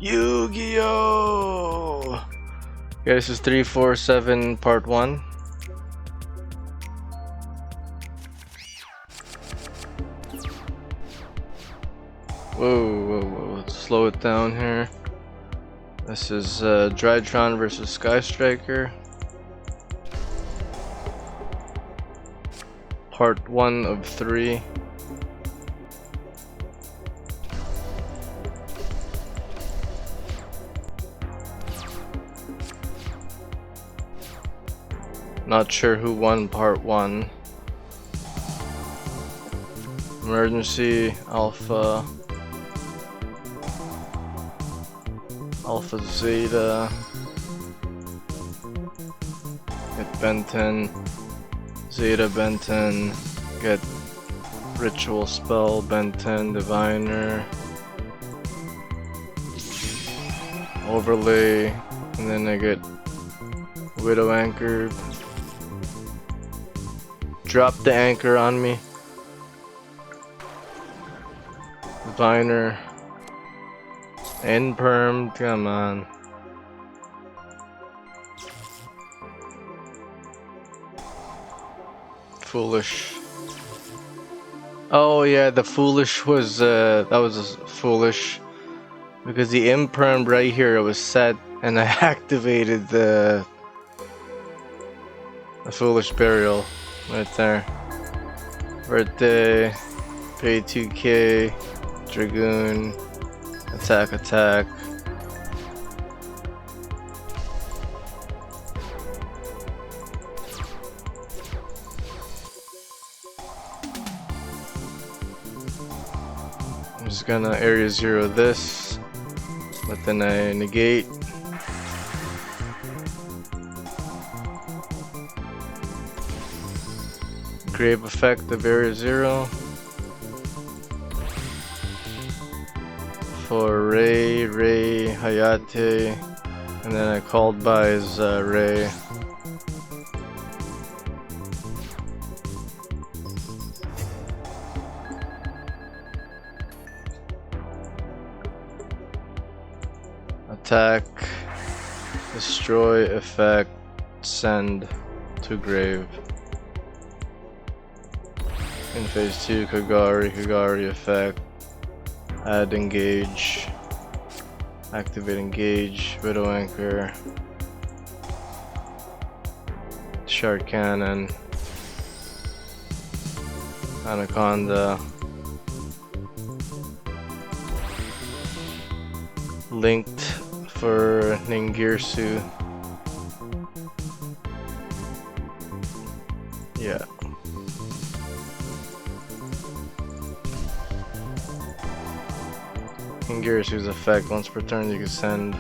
Yugioh! Okay, this is 347 part 1. Whoa, let's slow it down here. This is DRYTRON versus Sky Striker. Part 1 of 3. Not sure who won part 1. Emergency, Alpha, Zeta, get Benton, Zeta Benton, get Ritual Spell, Benton, Diviner, Overlay, and then I get Widow Anchor. Drop the anchor on me. Diviner. Perm, come on. Foolish. Oh yeah, the foolish was that was foolish because the imperm right here was set and I activated the foolish burial right there. Birthday, pay 2k, Dragoon, attack. I'm just gonna area 0 this, but then I negate. Grave effect of area 0 for Ray, Hayate, and then I called by his Ray. Attack, destroy, effect, send to grave. In phase 2, Kagari effect, add engage, activate engage, Widow Anchor, Shard Cannon, Anaconda, linked for Ningirsu. Yeah. Ningirsu's effect, once per turn you can send.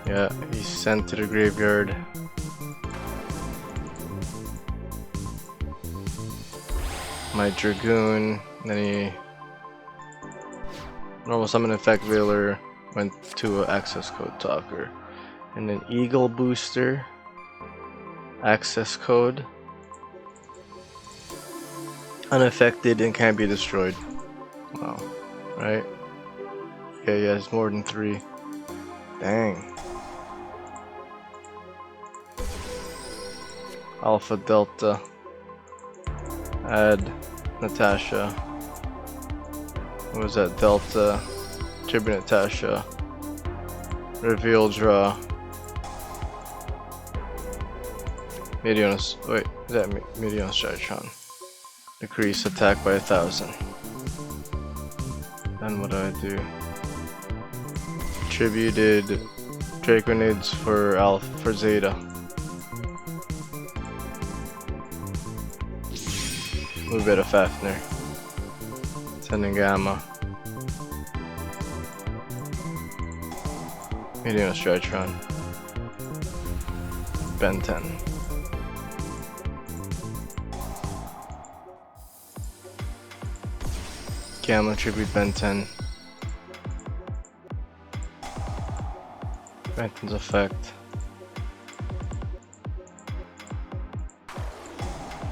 Yeah, he's sent to the graveyard. My Dragoon, then he normal summon effect Veiler went to an access code talker. And then Eagle Booster, access code, unaffected and can't be destroyed. Wow, right? Yeah, it's more than 3. Dang. Alpha Delta, add Natasha. What was that? Delta, Tribute Natasha, reveal draw. Medionis, wait, is that Medionis Dytron? Decrease attack by 1000. Then what do I do? Tributed Draconids for Zeta. Move it a Fafnir. Sending Gamma. Medionis Dytron. Ben 10. Gamma tribute Ben 10. Benton's effect.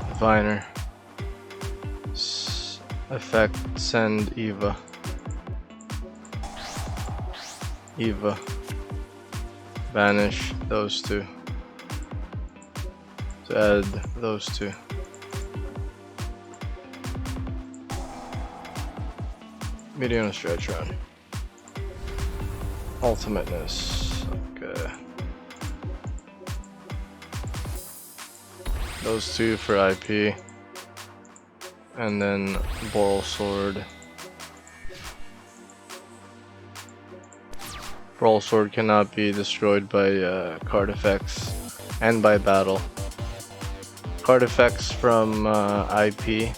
Diviner. Effect send Eva. Eva. Banish those two. To add those two. Medium DRYTRON. Ultimateness. Okay. Those two for IP. And then Boral Sword. Boral Sword cannot be destroyed by card effects and by battle. Card effects from IP.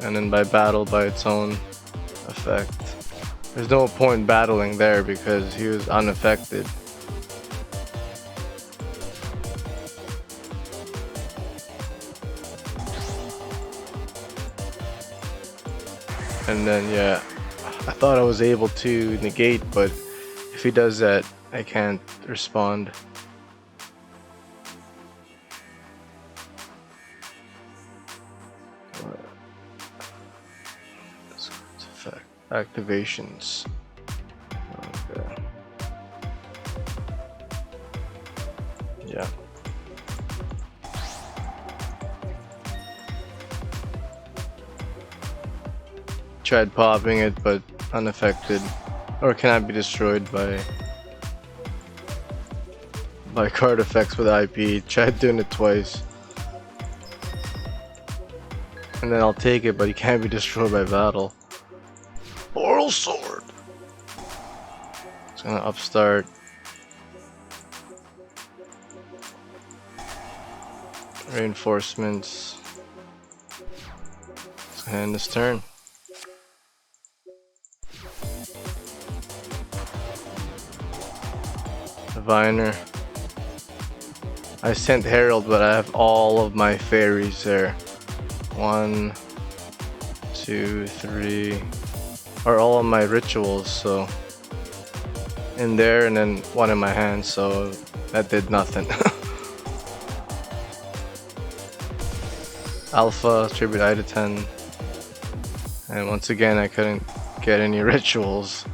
And then by battle by its own effect. There's no point battling there because he was unaffected. And then yeah, I thought I was able to negate, but if he does that, I can't respond. Effect activations. Okay. Yeah. Tried popping it, but unaffected, or cannot be destroyed by card effects with IP. Tried doing it twice, and then I'll take it, but he can't be destroyed by battle. Boral Sword. It's gonna upstart. Reinforcements. It's gonna end this turn. Diviner. I sent Herald, but I have all of my fairies there. 1, 2, 3, or all of my rituals, so in there, and then one in my hand, so that did nothing. Alpha, tribute I to 10, and once again I couldn't get any rituals.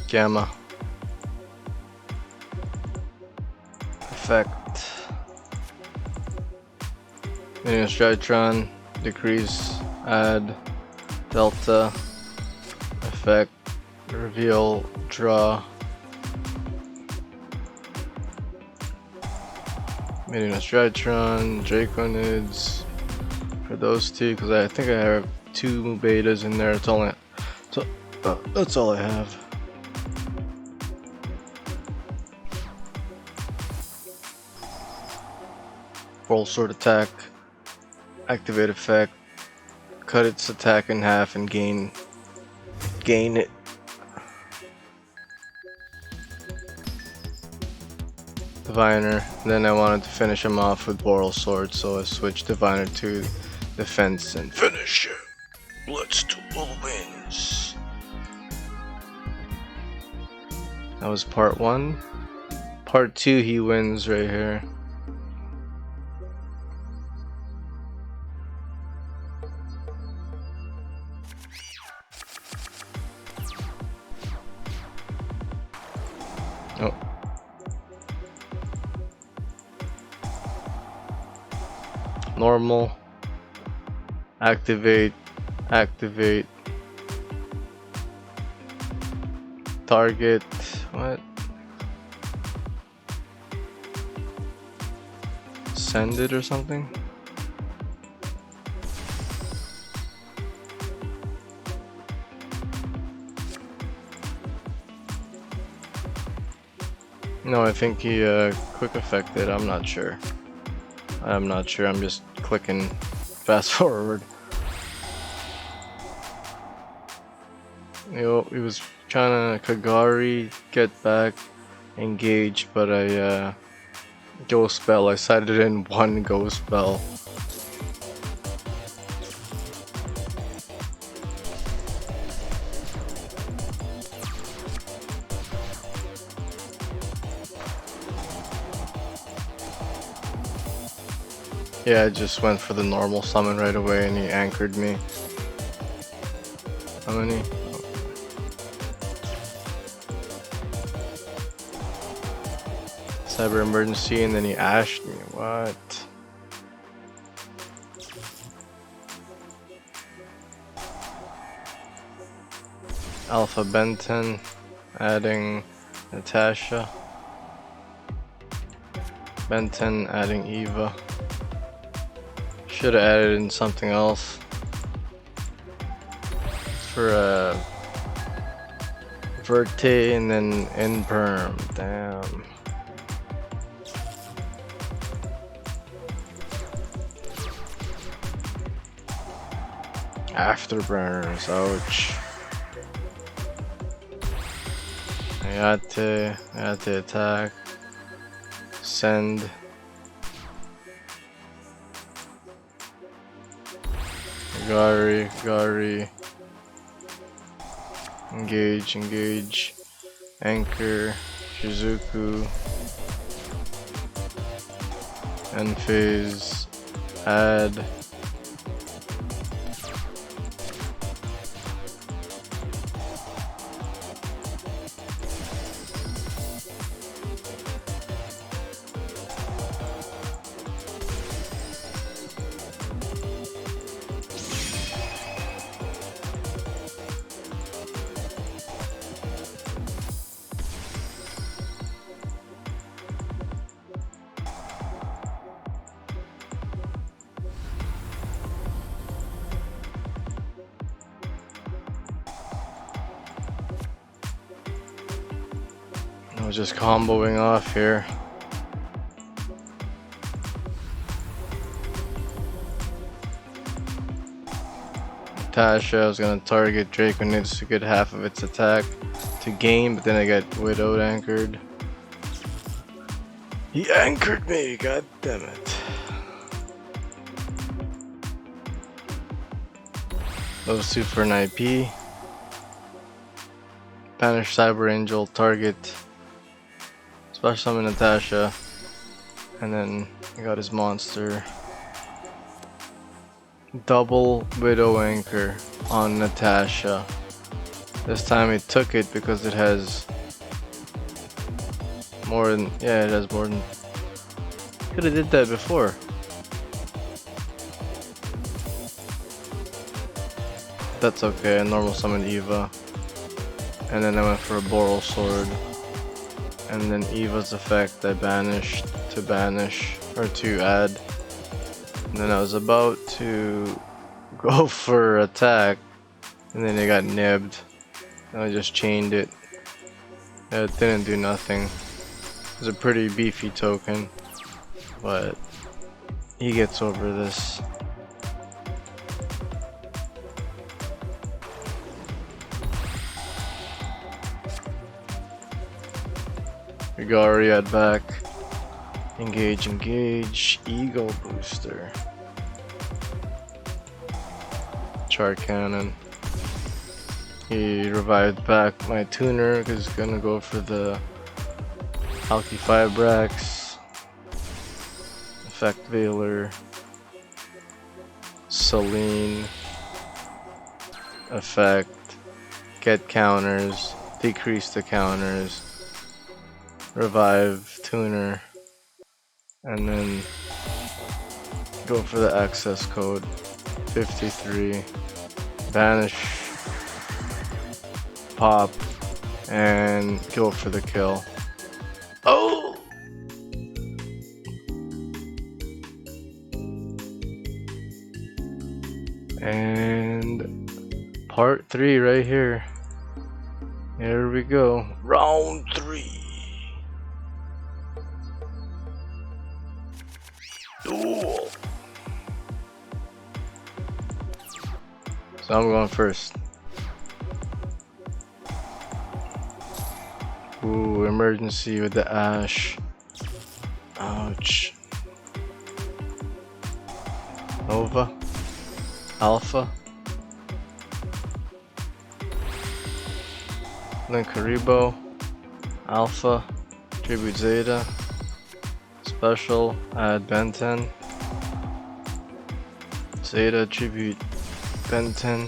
Gamma. Effect. Medium DRYTRON. Decrease. Add. Delta. Effect. Reveal. Draw. Medium DRYTRON. Draconids. For those two, because I think I have 2 betas in there. It's only. So, that's all I have. Boral Sword attack, activate effect, cut its attack in half and gain it. Diviner. Then I wanted to finish him off with Boral Sword, so I switched Diviner to defense and finish him. Let's duel wins. That was part 1. Part 2, he wins right here. Oh. Normal. Activate. Target. What? Send it or something? No, I think he quick effected. I'm not sure. I'm just clicking fast forward. You know, he was trying to Kagari, get back, engage, but I ghost spell. I sighted in 1 ghost spell. Yeah, I just went for the normal summon right away and he anchored me. How many? Cyber emergency, and then he ashed me. What? Alpha Benton, adding Natasha. Benton adding Eva. Should have added in something else for Verte and then Inperm. Damn. Afterburners, ouch. Ayate attack. Send. Gari. Engage. Anchor. Shizuku. End phase. Add. I was just comboing off here. Natasha, I was gonna target Drake when it's to get half of its attack to gain, but then I got Widow anchored. He anchored me, god damn it. Those two for an IP. Banish Cyber Angel, target Special Summon Natasha, and then he got his monster. Double Widow Anchor on Natasha. This time he took it because it has more than, yeah, it has more than, could have did that before. That's okay, I normal summoned Eva. And then I went for a Boral Sword. And then Eva's effect I banished to banish, or to add. And then I was about to go for attack, and then it got nibbed. And I just chained it. It didn't do nothing. It was a pretty beefy token, but he gets over this. Rigariad back. Engage. Ego booster. Char cannon. He revived back my tuner because he's gonna go for the Alki Fibrax. Effect Veiler. Celine. Effect. Get counters. Decrease the counters. Revive tuner, and then go for the access code 53, banish, pop, and go for the kill. Oh! And part 3 right here. Here we go. Round 3. Duel. So I'm going first. Ooh, emergency with the Ash. Ouch. Nova. Alpha. Then Karibo. Alpha. Tribute Zeta. Special, add Benton. Zeta, tribute Benton.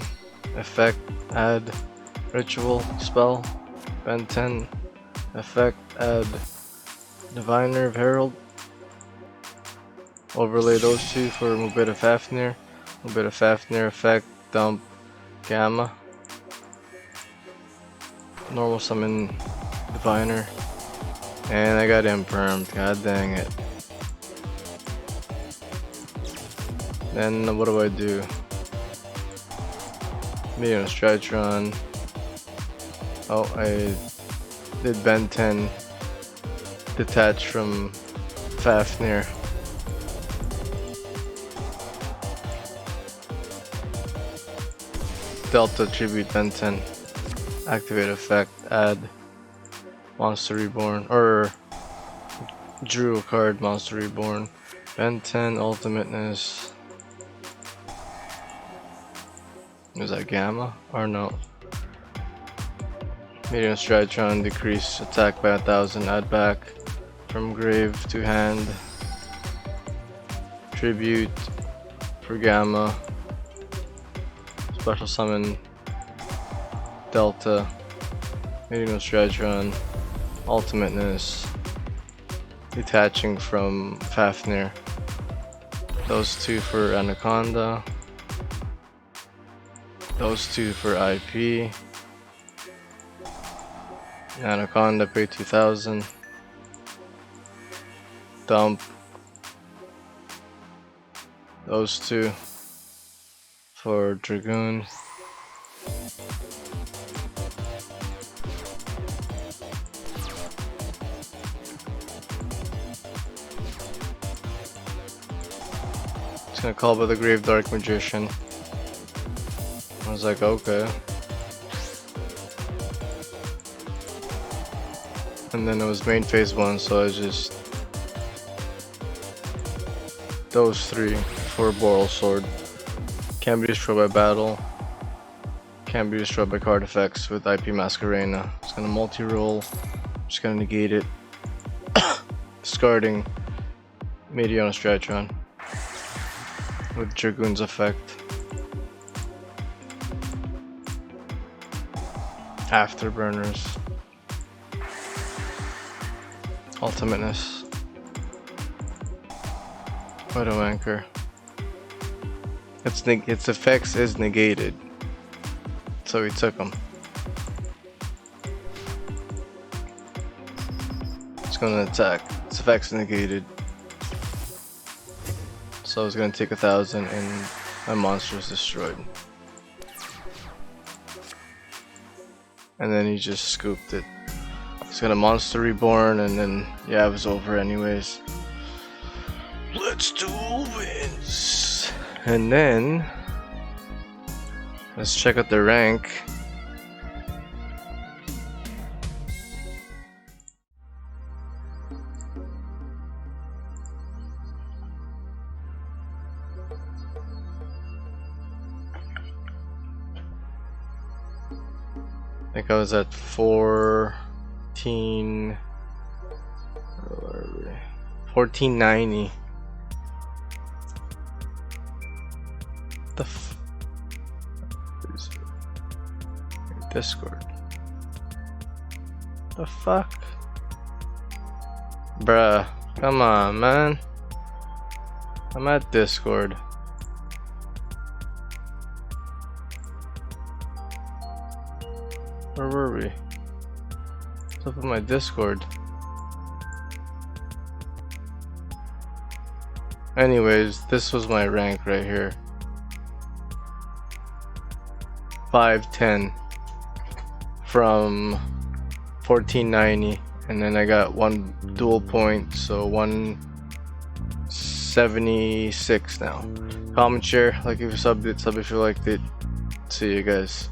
effect, add ritual spell, bend 10, effect, add diviner of herald, overlay those two for a bit of Fafnir, a bit of Fafnir effect, dump gamma, normal summon diviner, and I got impermed, god dang it. Then what do I do? Medium DRYTRON. Oh, I did bend 10, detach from Fafnir. Delta tribute bend 10. Activate effect, add Monster Reborn, or drew a card, Monster Reborn. Bend 10, ultimateness. Is that gamma? Or no? Medium DRYTRON, decrease attack by 1000, add back from grave to hand. Tribute for gamma. Special summon Delta. Medium DRYTRON, ultimateness. Detaching from Fafnir. Those two for Anaconda. Those two for IP. Anaconda pay 2000. Dump those two for Dragoon. Just gonna call by the Grave Dark Magician. I was like, okay. And then it was main phase 1, so I just those three for Boral Sword. Can be destroyed by battle. Can be destroyed by card effects with IP Masquerena. It's gonna multi-roll. Just gonna negate it. Discarding Medium DRYTRON with Dragoon's effect. Afterburners. Ultimateness. Widow Anchor. Its effects is negated, so we took them. It's gonna attack. Its effects negated, so it's gonna take 1000, and my monster is destroyed. And then he just scooped it. He's got a Monster Reborn, and then yeah, it was over anyways. Let's duel wins. And then let's check out the rank. I think I was at 1490. Discord. The fuck? Bruh, come on, man. I'm at Discord. Where were we? What's up with my Discord? Anyways, this was my rank right here. 510 from 1490, and then I got one dual point, so 176 now. Comment, share, like if you subbed it, sub if you liked it. See you guys.